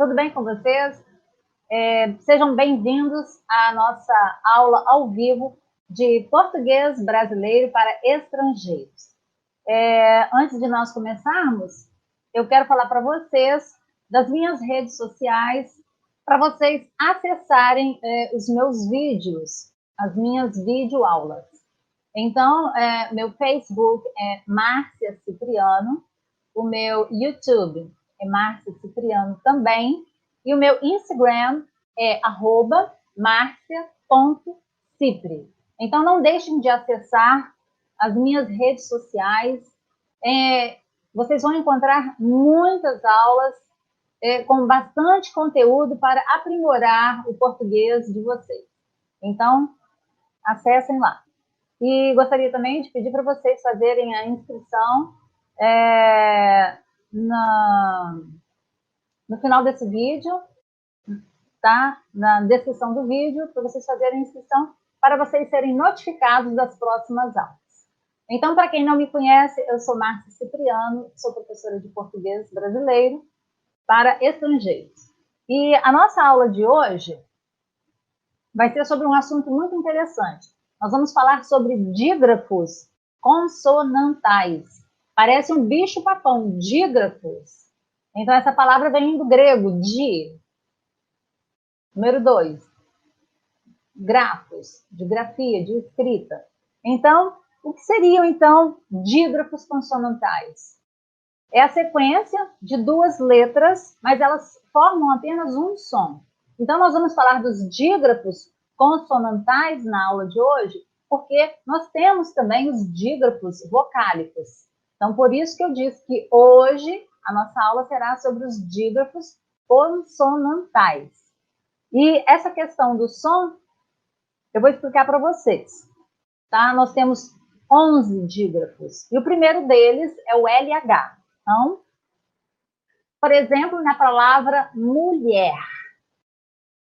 Tudo bem com vocês? Sejam bem-vindos à nossa aula ao vivo de português brasileiro para estrangeiros. Antes de nós começarmos, eu quero falar para vocês das minhas redes sociais, para vocês acessarem os meus vídeos, as minhas videoaulas. Então, meu Facebook é Márcia Cipriano, o meu YouTube é Márcia Cipriano também, e o meu Instagram é @marcia.cipri. Então, não deixem de acessar as minhas redes sociais. Vocês vão encontrar muitas aulas com bastante conteúdo para aprimorar o português de vocês. Então, acessem lá. E gostaria também de pedir para vocês fazerem a inscrição no final desse vídeo, tá? Na descrição do vídeo, para vocês fazerem a inscrição, para vocês serem notificados das próximas aulas. Então, para quem não me conhece, eu sou Márcia Cipriano, sou professora de português brasileiro para estrangeiros. E a nossa aula de hoje vai ser sobre um assunto muito interessante. Nós vamos falar sobre dígrafos consonantais. Parece um bicho-papão, dígrafos. Então, essa palavra vem do grego, di. Número 2, grafos, de grafia, de escrita. Então, o que seriam, então, dígrafos consonantais? É a sequência de duas letras, mas elas formam apenas um som. Então, nós vamos falar dos dígrafos consonantais na aula de hoje, porque nós temos também os dígrafos vocálicos. Então, por isso que eu disse que hoje a nossa aula será sobre os dígrafos consonantais. E essa questão do som, eu vou explicar para vocês. Tá? Nós temos 11 dígrafos. E o primeiro deles é o LH. Então, por exemplo, na palavra mulher.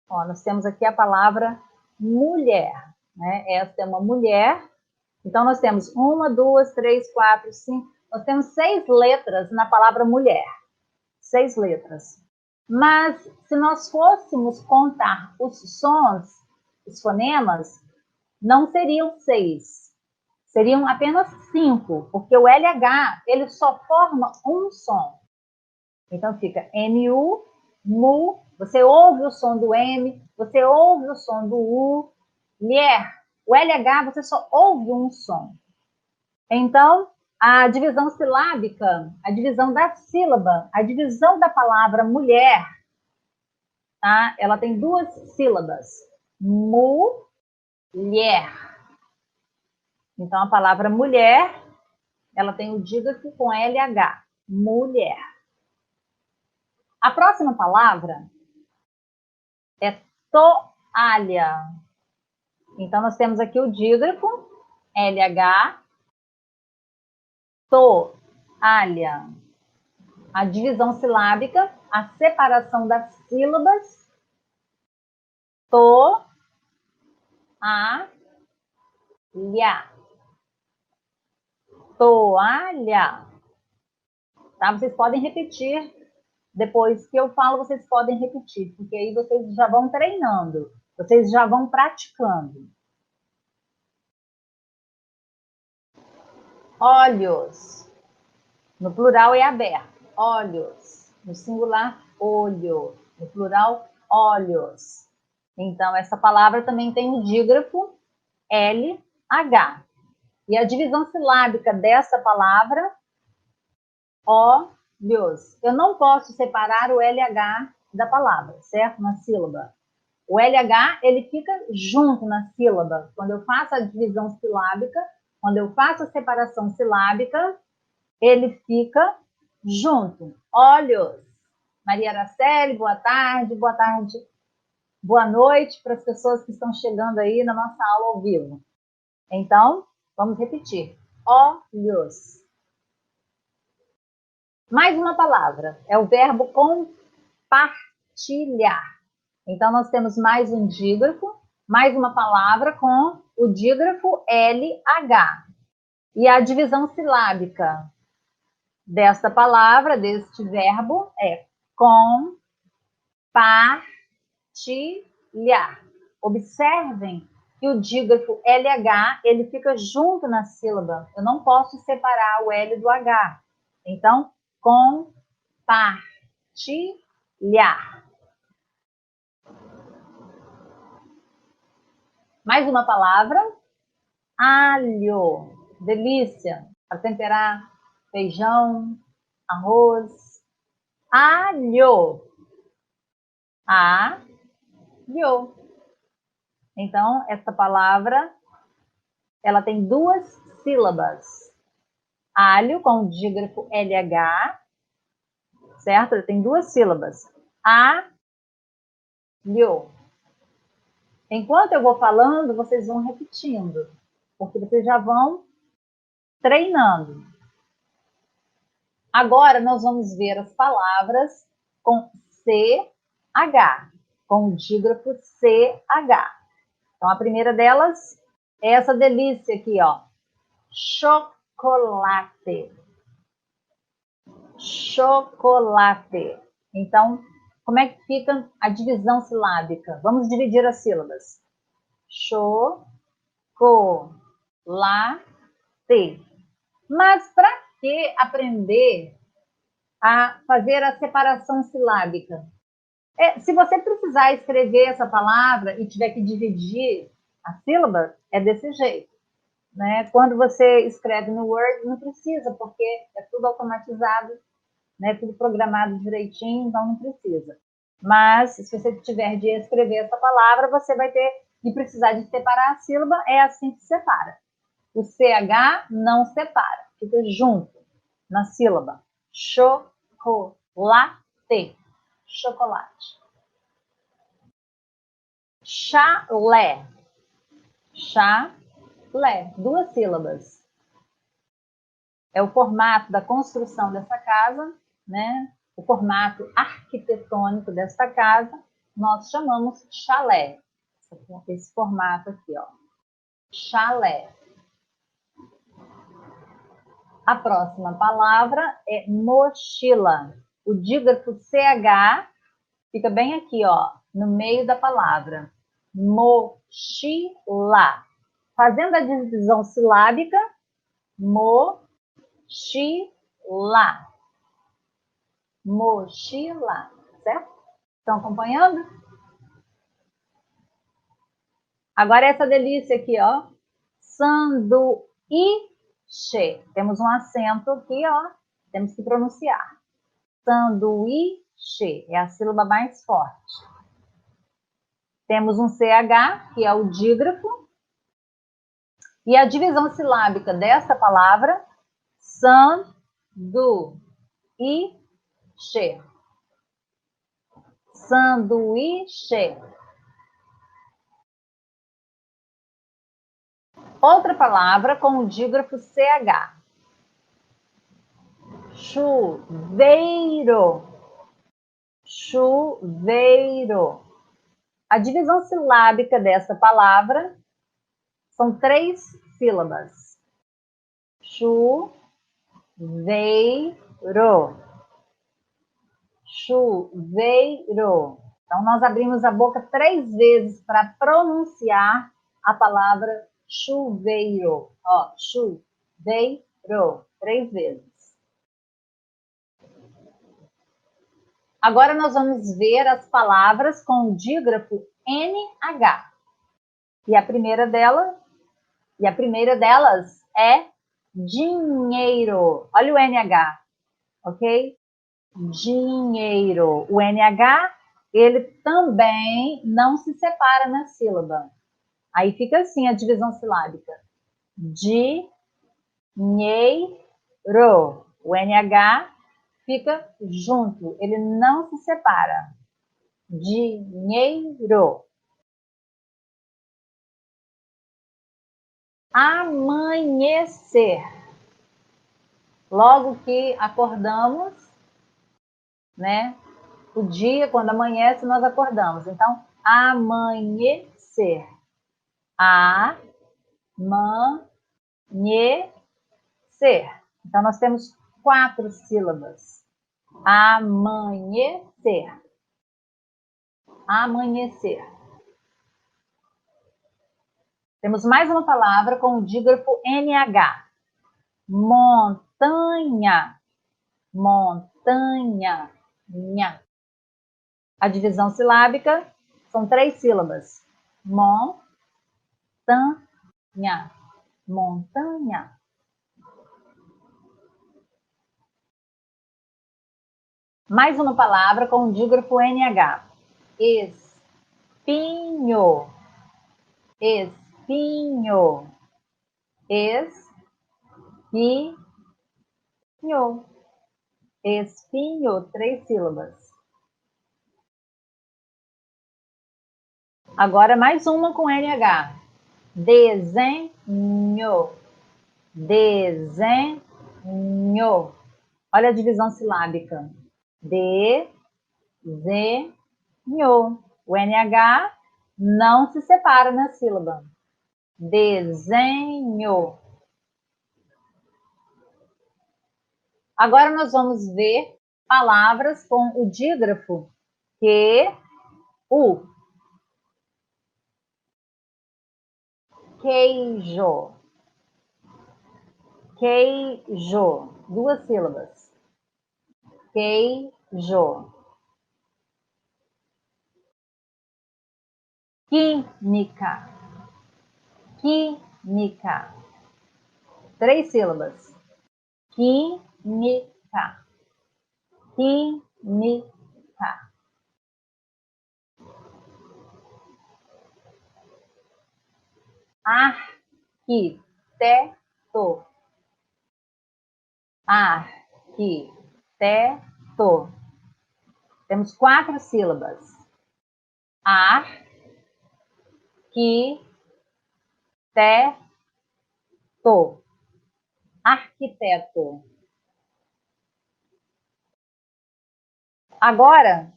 Ó, nós temos aqui a palavra mulher. Né? Esta é uma mulher. Então, nós temos 1, 2, 3, 4, 5. Nós temos 6 letras na palavra mulher. 6 letras. Mas, se nós fôssemos contar os sons, os fonemas, não seriam 6. Seriam apenas 5, porque o LH, ele só forma um som. Então, fica MU, MU, você ouve o som do M, você ouve o som do U, LHR. O LH, você só ouve um som. Então, a divisão silábica, a divisão da sílaba, a divisão da palavra mulher, tá? Ela tem 2 sílabas. Mulher. Então, a palavra mulher, ela tem o dígrafo com LH. Mulher. A próxima palavra é toalha. Então, nós temos aqui o dígrafo, LH, toalha. A divisão silábica, a separação das sílabas, to-a-lha. Toalha. Tá? Vocês podem repetir. Depois que eu falo, vocês podem repetir, porque aí vocês já vão treinando, vocês já vão praticando. Olhos. No plural é aberto. Olhos. No singular, olho. No plural, olhos. Então, essa palavra também tem o dígrafo LH. E a divisão silábica dessa palavra, olhos. Eu não posso separar o LH da palavra, certo? Na sílaba. O LH, ele fica junto na sílaba. Quando eu faço a divisão silábica, quando eu faço a separação silábica, ele fica junto. Olhos. Maria Araceli, boa tarde. Boa tarde. Boa noite para as pessoas que estão chegando aí na nossa aula ao vivo. Então, vamos repetir. Olhos. Mais uma palavra, é o verbo compartilhar. Então, nós temos mais um dígrafo, mais uma palavra com o dígrafo LH. E a divisão silábica desta palavra, deste verbo, é Partilhar. Observem que o dígrafo LH, ele fica junto na sílaba. Eu não posso separar o L do H. Então, compartilhar. Mais uma palavra. Alho. Delícia. Para temperar feijão, arroz. Alho. Alho. Então, essa palavra, ela tem duas sílabas. Alho com o dígrafo LH, certo? Ele tem duas sílabas. Alho. Enquanto eu vou falando, vocês vão repetindo, porque vocês já vão treinando. Agora, nós vamos ver as palavras com CH, com o dígrafo CH. Então, a primeira delas é essa delícia aqui, ó. Chocolate. Chocolate. Então, como é que fica a divisão silábica? Vamos dividir as sílabas. Chocolate. Mas para que aprender a fazer a separação silábica? Se você precisar escrever essa palavra e tiver que dividir a sílaba, é desse jeito. Né? Quando você escreve no Word, não precisa, porque é tudo automatizado, né? Tudo programado direitinho, então não precisa. Mas, se você tiver de escrever essa palavra, você vai ter que precisar de separar a sílaba, é assim que separa. O CH não separa, fica junto na sílaba. Chocolate. Chocolate. Chalé. Chalé. Duas sílabas. É o formato da construção dessa casa, né? O formato arquitetônico desta casa, nós chamamos chalé. Esse formato aqui, ó. Chalé. A próxima palavra é mochila. O dígrafo CH fica bem aqui, ó, no meio da palavra. Mochila. Fazendo a divisão silábica, mochila. Mochila, certo? Estão acompanhando? Agora essa delícia aqui, ó. Sanduíche. Temos um acento aqui, ó. Temos que pronunciar. Sanduíche é a sílaba mais forte. Temos um CH, que é o dígrafo. E a divisão silábica dessa palavra, sanduíche. Sanduíche. Outra palavra com o dígrafo CH. Chuveiro. Chuveiro. A divisão silábica dessa palavra são 3 sílabas. Chuveiro. Chuveiro. Então, nós abrimos a boca 3 vezes para pronunciar a palavra chuveiro. Ó, chuveiro. 3 vezes. Agora nós vamos ver as palavras com o dígrafo NH. E a primeira delas é dinheiro. Olha o NH, ok? Dinheiro. O NH, ele também não se separa na sílaba. Aí fica assim a divisão silábica. Dinheiro. O NH fica junto, ele não se separa. Dinheiro. Amanhecer. Logo que acordamos, né? O dia, quando amanhece, nós acordamos. Então, amanhecer. Amanhecer. Então, nós temos 4 sílabas. Amanhecer. Amanhecer. Temos mais uma palavra com o dígrafo NH. Montanha. Montanha. Nha. A divisão silábica são 3 sílabas. Montanha. Montanha. Mais uma palavra com o dígrafo NH. Espinho. Espinho. Espinho. Espinho, 3 sílabas. Agora mais uma com NH. Desenho. Desenho. Olha a divisão silábica. Desenho. O NH não se separa na sílaba. Desenho. Agora nós vamos ver palavras com o dígrafo Q-U. Queijo. Queijo. 2 sílabas. Queijo. Química. Química. 3 sílabas. Química. Química. Arquiteto. Arquiteto. Temos 4 sílabas. Arquiteto. Arquiteto. Agora,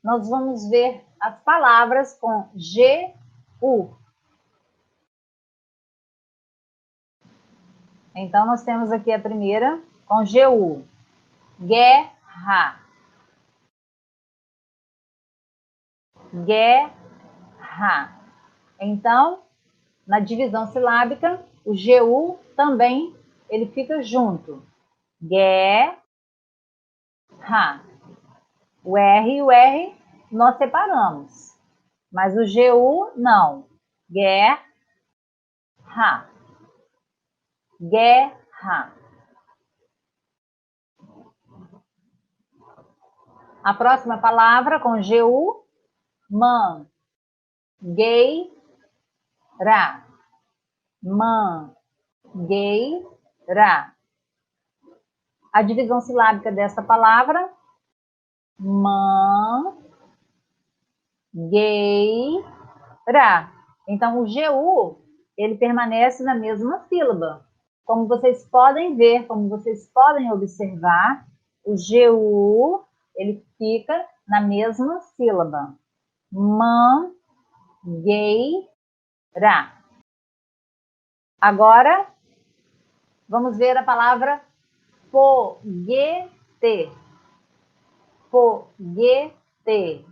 nós vamos ver as palavras com G-U. Então, nós temos aqui a primeira com G-U. Guerra. Guerra. Então, na divisão silábica, o G-U também ele fica junto. Guerra. O R e o R nós separamos. Mas o G-U não. Guerra. Guerra. A próxima palavra com G-U, mangueira. Mangueira. A divisão silábica desta palavra, mangueira. Então, o GU, ele permanece na mesma sílaba. Como vocês podem ver, como vocês podem observar, o GU, ele fica na mesma sílaba. Mangueira. Agora, vamos ver a palavra foguete. Foguete.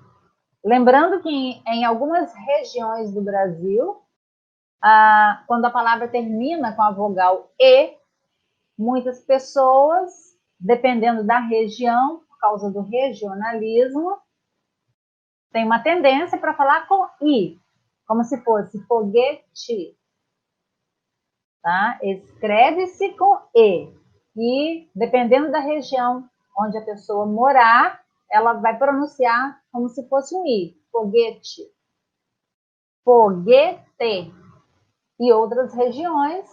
Lembrando que em algumas regiões do Brasil, quando a palavra termina com a vogal E, muitas pessoas, dependendo da região, por causa do regionalismo, tem uma tendência para falar com I, como se fosse foguete. Tá? Escreve-se com E. E, dependendo da região onde a pessoa morar, ela vai pronunciar como se fosse um I. Foguete. Foguete. E outras regiões,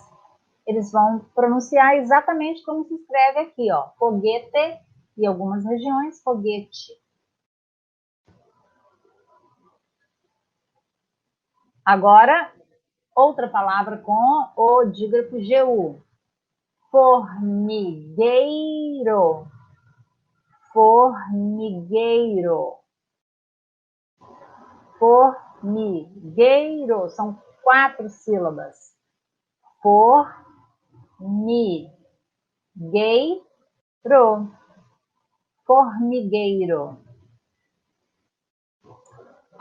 eles vão pronunciar exatamente como se escreve aqui, ó. Foguete. E algumas regiões, foguete. Agora, outra palavra com o dígrafo GU. Formigueiro. Formigueiro. Formigueiro. São 4 sílabas. Formigueiro. Formigueiro.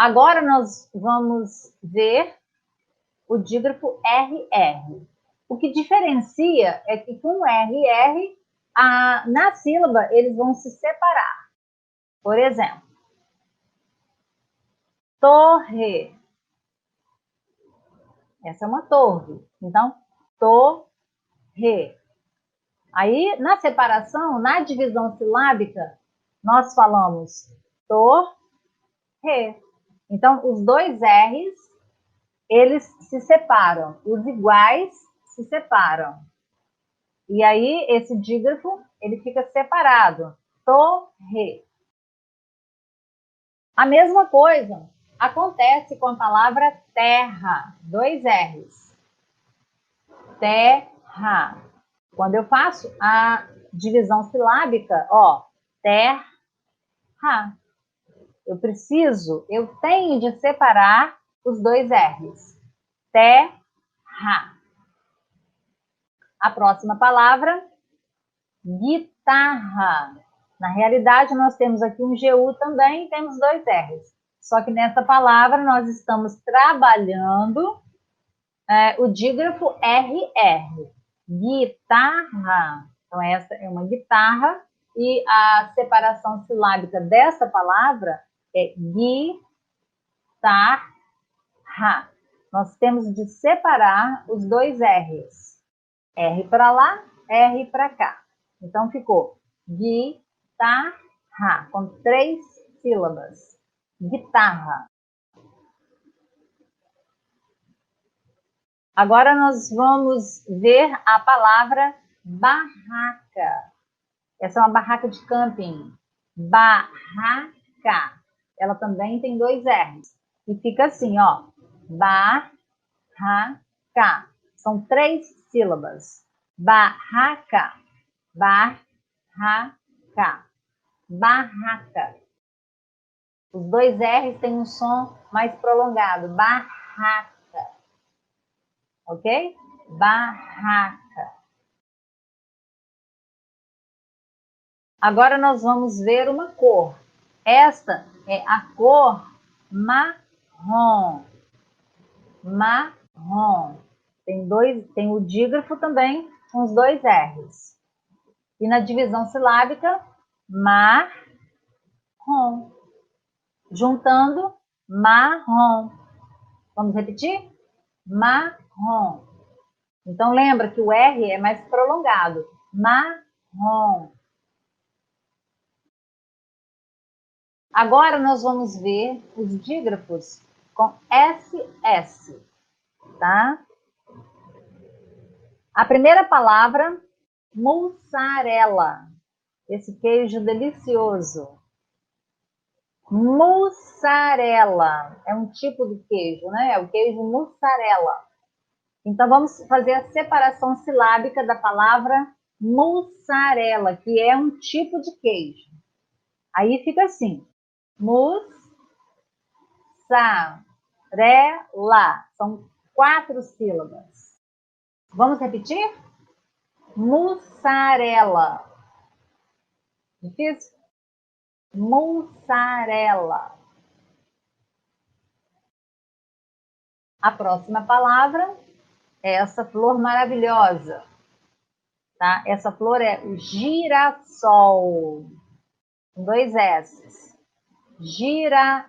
Agora nós vamos ver o dígrafo RR. O que diferencia é que com o RR, na sílaba, eles vão se separar. Por exemplo, torre. Essa é uma torre. Então, torre. Aí, na separação, na divisão silábica, nós falamos torre. Então, os dois R's, eles se separam. Os iguais se separam. E aí, esse dígrafo, ele fica separado. Torre. A mesma coisa acontece com a palavra terra. Dois R's. Terra. Quando eu faço a divisão silábica, ó, terra. Eu tenho de separar os dois R's. Terra. A próxima palavra, guitarra. Na realidade, nós temos aqui um GU também e temos dois R's. Só que nessa palavra nós estamos trabalhando o dígrafo RR. Guitarra. Então, essa é uma guitarra e a separação silábica dessa palavra é guitarra. Nós temos de separar os dois R's. R para lá, R para cá. Então, ficou guitarra, com 3 sílabas. Guitarra. Agora nós vamos ver a palavra barraca. Essa é uma barraca de camping. Barraca. Ela também tem 2 R's. E fica assim, ó. Barraca. São 3 sílabas. Barraca. Barraca. Barraca. Os 2 R's têm um som mais prolongado. Barraca. Ok? Barraca. Agora nós vamos ver uma cor. Esta é a cor marrom. Marrom. Tem o dígrafo também com os 2 R's. E na divisão silábica, marrom. Juntando, marrom. Vamos repetir? Marrom. Então, lembra que o R é mais prolongado. Marrom. Agora, nós vamos ver os dígrafos com SS, tá? A primeira palavra, mussarela. Esse queijo delicioso. Mussarela. É um tipo de queijo, né? É o queijo mussarela. Então, vamos fazer a separação silábica da palavra mussarela, que é um tipo de queijo. Aí fica assim. Mussarela. São 4 sílabas. Vamos repetir? Mussarela. Difícil? Mussarela. A próxima palavra é essa flor maravilhosa. Tá? Essa flor é o girassol. Com 2 S. Girassol.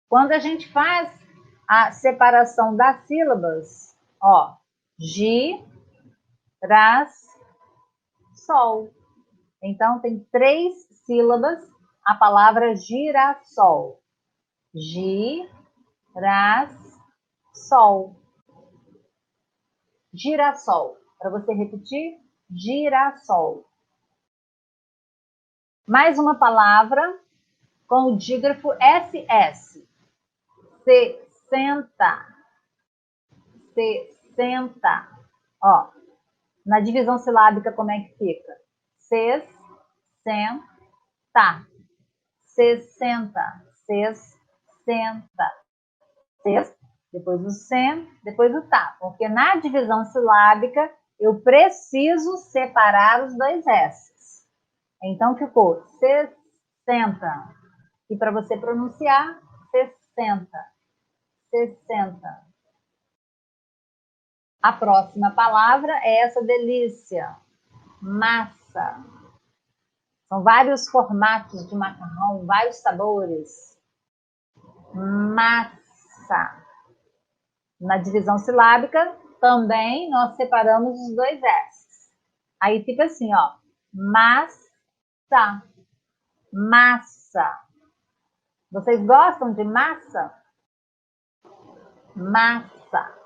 Quando a gente faz a separação das sílabas, ó, girassol. Então, tem 3 sílabas a palavra girassol. Girassol. Girassol. Para você repetir, girassol. Mais uma palavra com o dígrafo SS. 60. 60. Ó, na divisão silábica, como é que fica? 60. 60. 60. Depois o sen, depois o tá. Porque na divisão silábica, eu preciso separar os 2 S. Então, ficou 60. E para você pronunciar, 60. 60. A próxima palavra é essa delícia. Massa. São vários formatos de macarrão, vários sabores. Massa. Na divisão silábica, também nós separamos os dois S. Aí fica assim, ó. Massa. Massa. Vocês gostam de massa? Massa.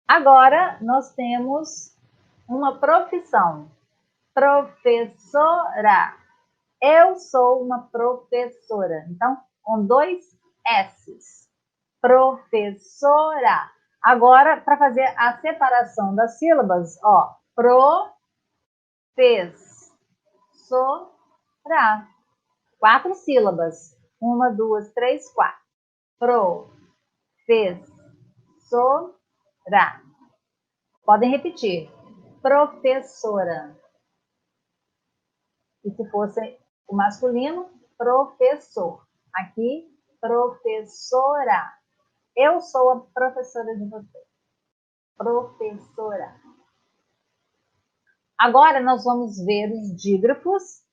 Agora, nós temos uma profissão. Professora. Eu sou uma professora. Então, com dois S's. Professora. Agora, para fazer a separação das sílabas, ó. Professora. 4 sílabas. 1, 2, 3, 4. Professora. Podem repetir. Professora. E se fosse o masculino, professor. Aqui, professora. Eu sou a professora de você. Professora. Agora nós vamos ver os dígrafos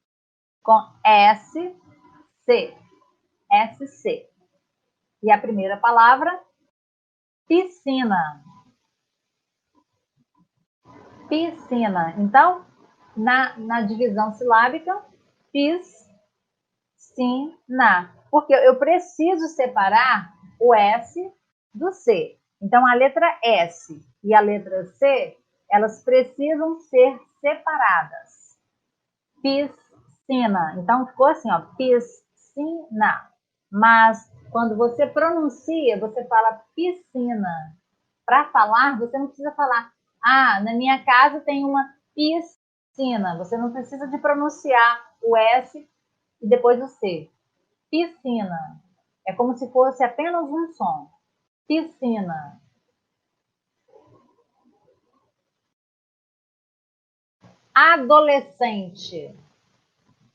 com SC. SC. E a primeira palavra, piscina. Piscina. Então, na divisão silábica, piscina. Porque eu preciso separar o S do C. Então, a letra S e a letra C, elas precisam ser separadas. Piscina. Então, ficou assim, ó, piscina. Mas, quando você pronuncia, você fala piscina. Para falar, você não precisa falar, na minha casa tem uma piscina. Você não precisa de pronunciar o S e depois o C. Piscina. É como se fosse apenas um som. Piscina. Adolescente.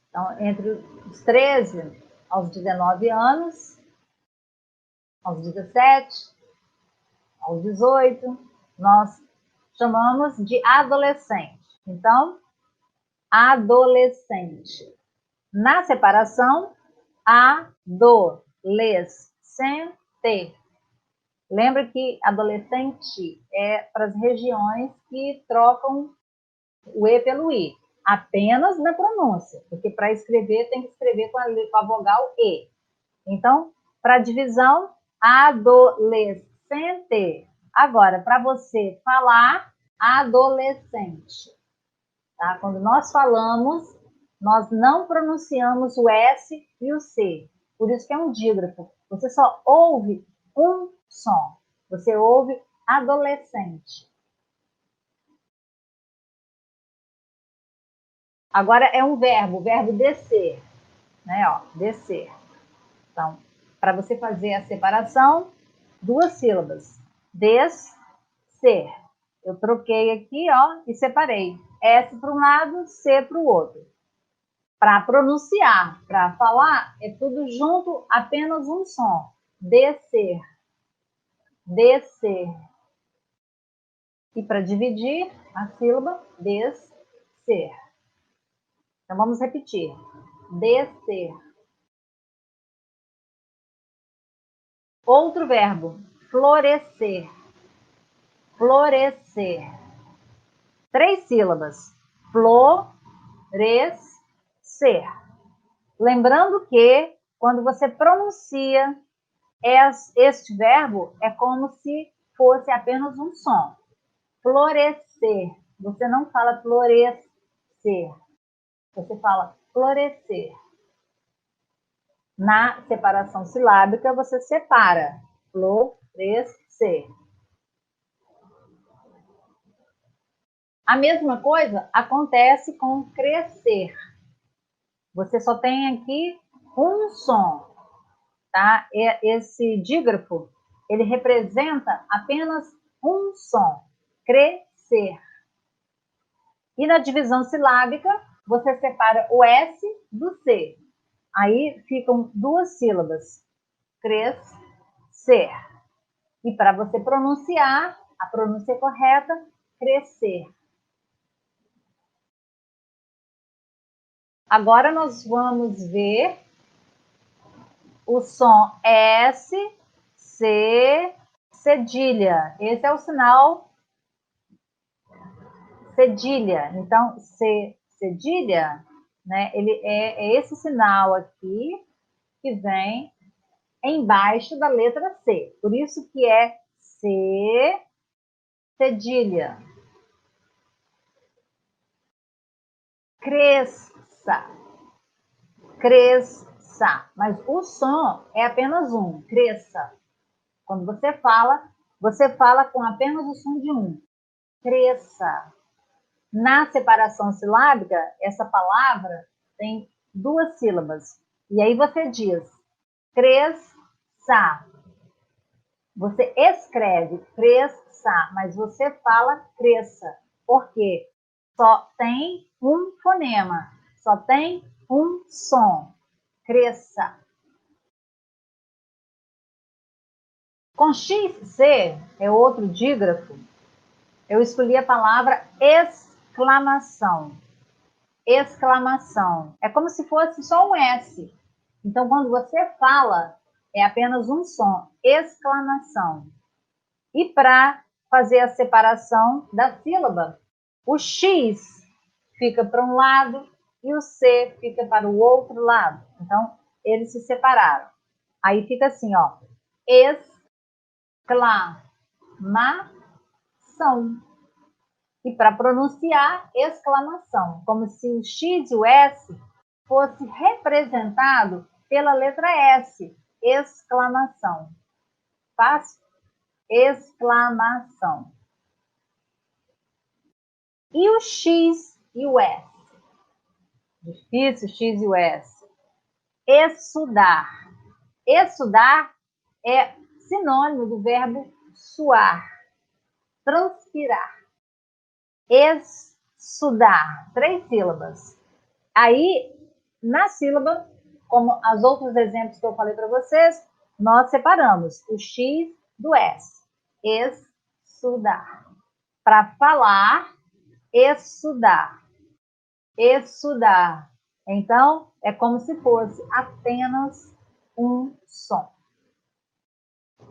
Então, entre os 13 aos 19 anos, aos 17, aos 18, nós chamamos de adolescente. Então, adolescente. Na separação, adolescente. Lembra que adolescente é para as regiões que trocam o E pelo I. Apenas na pronúncia, porque para escrever tem que escrever com a vogal E. Então, para divisão, adolescente. Agora, para você falar, adolescente. Tá? Quando nós falamos, nós não pronunciamos o S e o C. Por isso que é um dígrafo. Você só ouve um som. Você ouve adolescente. Agora é um verbo, o verbo descer. Né? Ó, descer. Então, para você fazer a separação, 2 sílabas. Descer. Eu troquei aqui, ó, e separei. S para um lado, C para o outro. Para pronunciar, para falar, é tudo junto, apenas um som. Descer. Descer. E para dividir a sílaba, descer. Então vamos repetir. Descer. Outro verbo, florescer. Florescer. 3 sílabas. Florescer. Lembrando que, quando você pronuncia este verbo, é como se fosse apenas um som. Florescer. Você não fala florescer. Você fala florescer. Na separação silábica, você separa. Florescer. A mesma coisa acontece com crescer. Você só tem aqui um som, tá? Esse dígrafo, ele representa apenas um som. Crescer. E na divisão silábica, você separa o S do C. Aí ficam duas sílabas. Crescer. E para você pronunciar, a pronúncia correta, crescer. Agora nós vamos ver o som S, C, cedilha. Esse é o sinal cedilha. Então, C, cedilha, né? Ele é esse sinal aqui que vem embaixo da letra C. Por isso que é C, cedilha. Cresça. Cresça. Mas o som é apenas um. Cresça. Quando você fala com apenas o som de um. Cresça. Na separação silábica, essa palavra tem duas sílabas. E aí você diz cresça. Você escreve cresça, mas você fala cresça. Por quê? Só tem um fonema, só tem um som. Cresça. Com XC, é outro dígrafo, eu escolhi a palavra exclamação. Exclamação. É como se fosse só um S. Então, quando você fala, é apenas um som. Exclamação. E para fazer a separação da sílaba, o X fica para um lado e o C fica para o outro lado. Então, eles se separaram. Aí fica assim, ó. Exclamação. E para pronunciar, exclamação. Como se o X e o S fosse representado pela letra S. Exclamação. Fácil? Exclamação. E o X e o S? Difícil, X e o S. Exsudar. Exsudar é sinônimo do verbo suar, transpirar. Exsudar. 3 sílabas. Aí, na sílaba, como os outros exemplos que eu falei para vocês, nós separamos o X do S. Exsudar. Para falar, exsudar. Exsudar. Então, é como se fosse apenas um som.